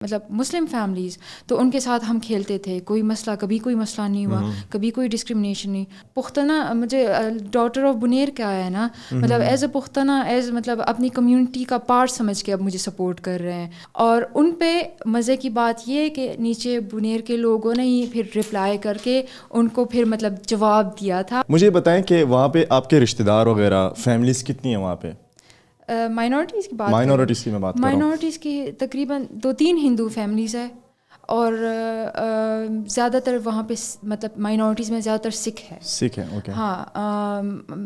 مطلب مسلم فیملیز تو ان کے ساتھ ہم کھیلتے تھے, کوئی مسئلہ, کبھی کوئی مسئلہ نہیں ہوا, کبھی کوئی ڈسکرمنیشن نہیں. پختانہ مجھے ڈاٹر آف بنیر کیا ہے نا, مطلب ایز اے پختانہ, ایز مطلب اپنی کمیونٹی کا پارٹ سمجھ کے اب مجھے سپورٹ کر رہے ہیں. اور ان پہ مزے کی بات یہ ہے کہ نیچے بنیر کے لوگوں نے ہی پھر رپلائی کر کے ان کو پھر مطلب جواب دیا تھا. مجھے بتائیں کہ وہاں پہ آپ کے رشتہ دار وغیرہ فیملیز کتنی ہیں وہاں پہ؟ مائنورٹیز کی بات مائنورٹیز کی میں بات کر رہا ہوں. مائنورٹیز کی تقریباً 2-3 ہندو فیملیز ہے, اور زیادہ تر وہاں پہ مطلب مائنورٹیز میں زیادہ تر سکھ ہے. اوکے. ہاں,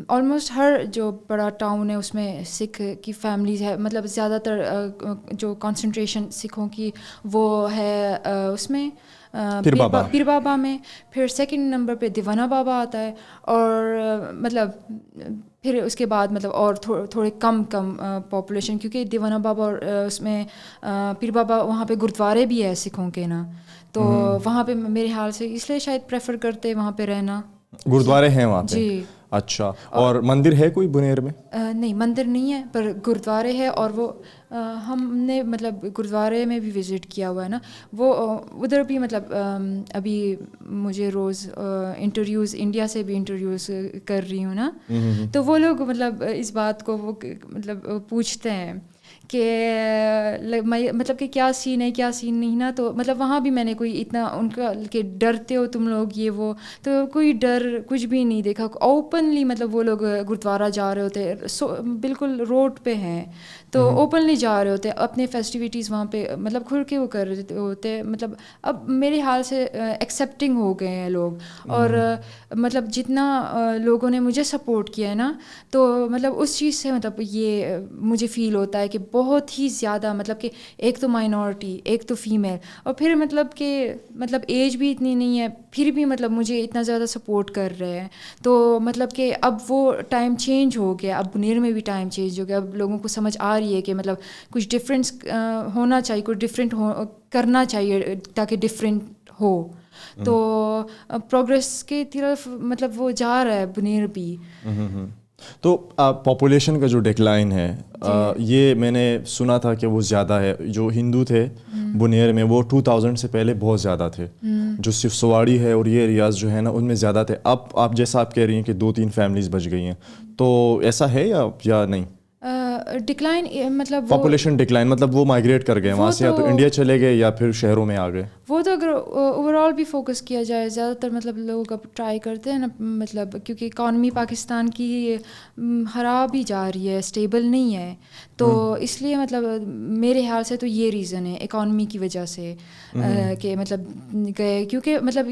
آلموسٹ ہر جو بڑا ٹاؤن ہے اس میں سکھ کی فیملیز ہے. مطلب زیادہ تر جو کنسنٹریشن سکھوں کی وہ ہے اس میں پیر بابا میں. پھر سیکنڈ نمبر پہ دیوانا بابا آتا ہے, اور مطلب پھر اس کے بعد مطلب اور تھوڑے کم پاپولیشن, کیونکہ دیوانا بابا اور اس میں پیر بابا وہاں پہ گرودوارے بھی ہے سکھوں کے نا, تو وہاں پہ میرے خیال سے اس لیے شاید پریفر کرتے وہاں پہ رہنا. گرودوارے ہیں وہاں پہ؟ جی. اچھا. اور مندر ہے کوئی بنیر میں؟ نہیں, مندر نہیں ہے, پر گرودوارے ہے. اور وہ ہم نے مطلب گرودوارے میں بھی وزٹ کیا ہوا ہے نا, وہ ادھر بھی مطلب ابھی مجھے روز انٹرویوز انڈیا سے بھی انٹرویوز کر رہی ہوں نا, تو وہ لوگ مطلب اس بات کو وہ مطلب پوچھتے ہیں کہ مطلب کہ کیا سین ہے کیا سین نہیں نا. تو مطلب وہاں بھی میں نے کوئی اتنا ان کا کہ ڈرتے ہو تم لوگ یہ وہ, تو کوئی ڈر کچھ بھی نہیں دیکھا. اوپنلی مطلب وہ لوگ گرودوارہ جا رہے ہوتے, بالکل روڈ پہ ہیں تو اوپنلی جا رہے ہوتے, اپنے فیسٹیوٹیز وہاں پہ مطلب کھل کے وہ کر رہے ہوتے. مطلب اب میرے حال سے ایکسیپٹنگ ہو گئے ہیں لوگ. اور مطلب جتنا لوگوں نے مجھے سپورٹ کیا ہے نا, تو مطلب اس چیز سے مطلب یہ مجھے فیل ہوتا ہے کہ بہت ہی زیادہ مطلب کہ ایک تو مائنورٹی, ایک تو فیمیل, اور پھر مطلب کہ مطلب ایج بھی اتنی نہیں ہے, پھر بھی مطلب مجھے اتنا زیادہ سپورٹ کر رہے ہیں. تو مطلب کہ اب وہ ٹائم چینج ہو گیا, اب بنیر میں بھی ٹائم چینج ہو گیا. اب لوگوں کو سمجھ آ رہی ہے کہ مطلب کچھ ڈفرینس ہونا چاہیے, کچھ ڈفرینٹ کرنا چاہیے تاکہ ڈفرینٹ ہو. تو پروگریس کی طرف مطلب وہ جا رہا ہے بنیر بھی. تو پاپولیشن کا جو ڈکلائن ہے یہ میں نے سنا تھا کہ وہ زیادہ ہے. جو ہندو تھے بنیر میں وہ 2000 سے پہلے بہت زیادہ تھے, جو صرف سواڑی ہے اور یہ ایریاز جو ہے نا ان میں زیادہ تھے. اب آپ جیسا آپ کہہ رہی ہیں کہ 2-3 فیملیز بچ گئی ہیں, تو ایسا ہے یا نہیں؟ ڈکلائن مطلب پاپولیشن ڈکلائن مطلب وہ مائگریٹ کر گئے وہاں سے, یا تو انڈیا چلے گئے یا پھر شہروں میں آ گئے. وہ تو اگر اوور آل بھی فوکس کیا جائے, زیادہ تر مطلب لوگ اب ٹرائی کرتے ہیں نا, مطلب کیونکہ اکانومی پاکستان کی خراب ہی جا رہی ہے, اسٹیبل نہیں ہے, تو اس لیے مطلب میرے خیال سے تو یہ ریزن ہے اکانومی کی وجہ سے کہ مطلب گئے. کیونکہ مطلب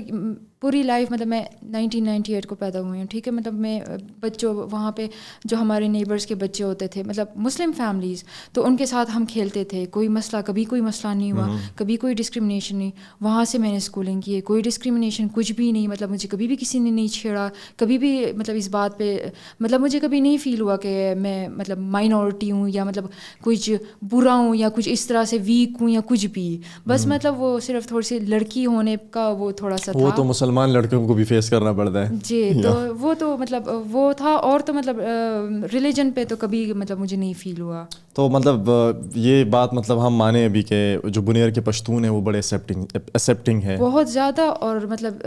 پوری لائف مطلب میں 1998 کو پیدا ہوئی ہوں, ٹھیک ہے. مطلب میں بچوں وہاں پہ جو ہمارے نیبرس کے بچے ہوتے تھے مطلب مسلم فیملیز, تو ان کے ساتھ ہم کھیلتے تھے, کوئی مسئلہ, کبھی کوئی مسئلہ نہیں ہوا, کبھی کوئی ڈسکرمنیشن نہیں. وہاں سے میں نے اسکولنگ کی ہے, کوئی ڈسکرمنیشن کچھ بھی نہیں. مطلب مجھے کبھی بھی کسی نے نہیں چھیڑا, کبھی بھی مطلب اس بات پہ مطلب مجھے کبھی نہیں فیل ہوا کہ میں مطلب مائنورٹی ہوں یا مطلب کچھ برا ہوں یا کچھ اس طرح سے ویک ہوں یا کچھ بھی. بس مطلب وہ صرف تھوڑی سی لڑکی ہونے کا وہ تھوڑا سا تھا. وہ تو مسلمان لڑکیوں کو بھی فیس کرنا پڑتا ہے. جی, تو وہ تو مطلب وہ تھا. اور تو مطلب ریلیجن پہ تو کبھی مطلب مجھے نہیں فیل ہوا. تو مطلب یہ بات مطلب ہم مانیں ابھی کہ جو بنیر کے پشتون ہیں وہ بڑے ایکسیپٹنگ ہے بہت زیادہ, اور مطلب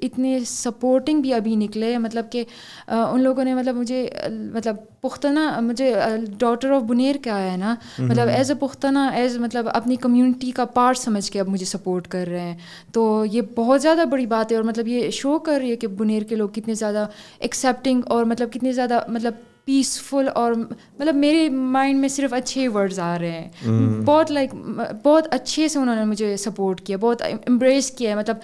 اتنے سپورٹنگ بھی ابھی نکلے. مطلب کہ ان لوگوں نے مطلب مجھے مطلب پختانہ, مجھے ڈاٹر آف بنیر کیا ہے نا, مطلب ایز اے پختانہ, ایز مطلب اپنی کمیونٹی کا پارٹ سمجھ کے اب مجھے سپورٹ کر رہے ہیں. تو یہ بہت زیادہ بڑی بات ہے, اور مطلب یہ شو کر رہی ہے کہ بنیر کے لوگ کتنے زیادہ ایکسیپٹنگ اور مطلب کتنے زیادہ مطلب پیسفل. اور مطلب میرے مائنڈ میں صرف اچھے ورڈز آ رہے ہیں. بہت بہت اچھے سے انہوں نے مجھے سپورٹ کیا, بہت امبریس کیا ہے. مطلب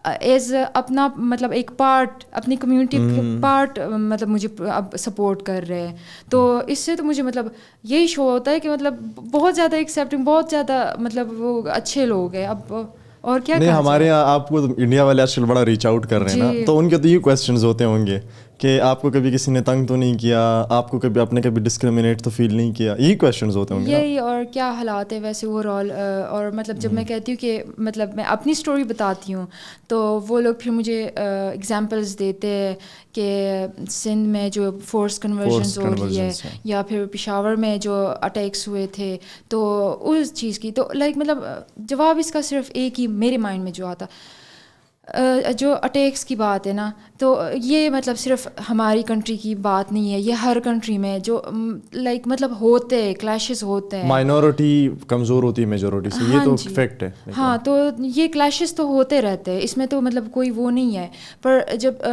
ایز اپنا مطلب ایک پارٹ, اپنی کمیونٹی پارٹ مطلب مجھے اب سپورٹ کر رہے ہیں. تو اس سے تو مجھے مطلب یہی شو ہوتا ہے کہ مطلب بہت زیادہ ایکسیپٹنگ, بہت زیادہ مطلب وہ اچھے لوگ ہیں. اب اور کیا نہیں, ہمارے یہاں آپ کو انڈیا والے آج کل بڑا ریچ آؤٹ کر رہے ہیں نا, تو ان کے تو یہ کویسچنز ہوتے ہوں گے کہ آپ کو کبھی کسی نے تنگ تو نہیں کیا, آپ کو کبھی, آپ نے کبھی ڈسکریمنیٹ تو فیل نہیں کیا, یہی کویشچنز ہوتے ہوں گے یہی. اور کیا حالات ہے ویسے اوور آل, اور مطلب جب میں کہتی ہوں کہ مطلب میں اپنی اسٹوری بتاتی ہوں تو وہ لوگ پھر مجھے ایگزامپلس دیتے ہیں کہ سندھ میں جو فورس کنورژنز ہو رہی ہے, یا پھر پشاور میں جو اٹیکس ہوئے تھے تو اس چیز کی. تو لائک مطلب جواب اس کا صرف ایک ہی میرے مائنڈ میں جو آتا, جو اٹیکس کی بات ہے نا, تو یہ مطلب صرف ہماری کنٹری کی بات نہیں ہے, یہ ہر کنٹری میں جو لائک مطلب ہوتے ہیں, کلیشز ہوتے ہیں, مائنورٹی کمزور ہوتی ہے میجورٹی سے, یہ تو فیکٹ ہے. ہاں, تو یہ کلیشز تو ہوتے رہتے ہیں, اس میں تو مطلب کوئی وہ نہیں ہے. پر جب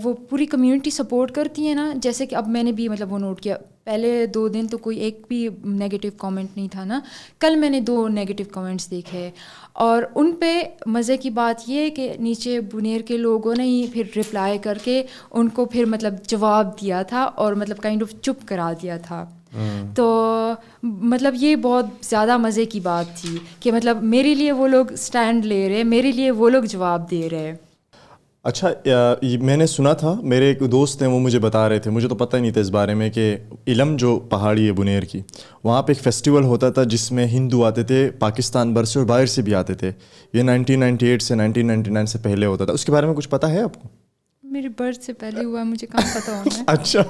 وہ پوری کمیونٹی سپورٹ کرتی ہے نا, جیسے کہ اب میں نے بھی مطلب وہ نوٹ کیا, پہلے 2 دن تو کوئی ایک بھی نیگیٹو کامنٹ نہیں تھا نا, کل میں نے 2 نیگیٹو کامنٹس دیکھے, اور ان پہ مزے کی بات یہ ہے کہ نیچے بنیر کے لوگوں نے ہی پھر رپلائی کر کے ان کو پھر مطلب جواب دیا تھا, اور مطلب کائنڈ آف چپ کرا دیا تھا. تو مطلب یہ بہت زیادہ مزے کی بات تھی کہ مطلب میرے لیے وہ لوگ اسٹینڈ لے رہے, میرے لیے وہ لوگ جواب دے رہے. اچھا, میں نے سنا تھا, میرے ایک دوست ہیں وہ مجھے بتا رہے تھے, مجھے تو پتہ ہی نہیں تھا اس بارے میں, کہ علم جو پہاڑی ہے بنیر کی, وہاں پہ ایک فیسٹیول ہوتا تھا جس میں ہندو آتے تھے پاکستان بھر سے اور باہر سے بھی آتے تھے. یہ 1998 سے 1999 سے پہلے ہوتا تھا. اس کے بارے میں کچھ پتہ ہے آپ کو؟ میری برتھ سے پہلے ہوا, مجھے کہاں پتہ ہونا ہے. اچھا